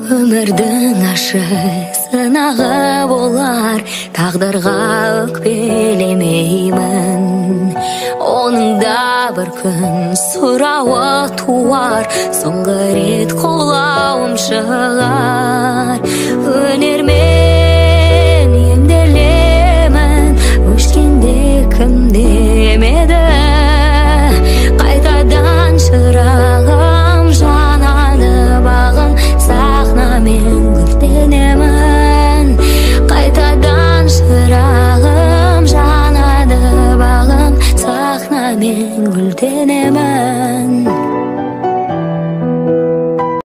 Өмірдің ашы сынағы болар, тағдырға өкпелемеймін. Оның да бір күн сұрауы туар, соңғы рет қолауым шығар.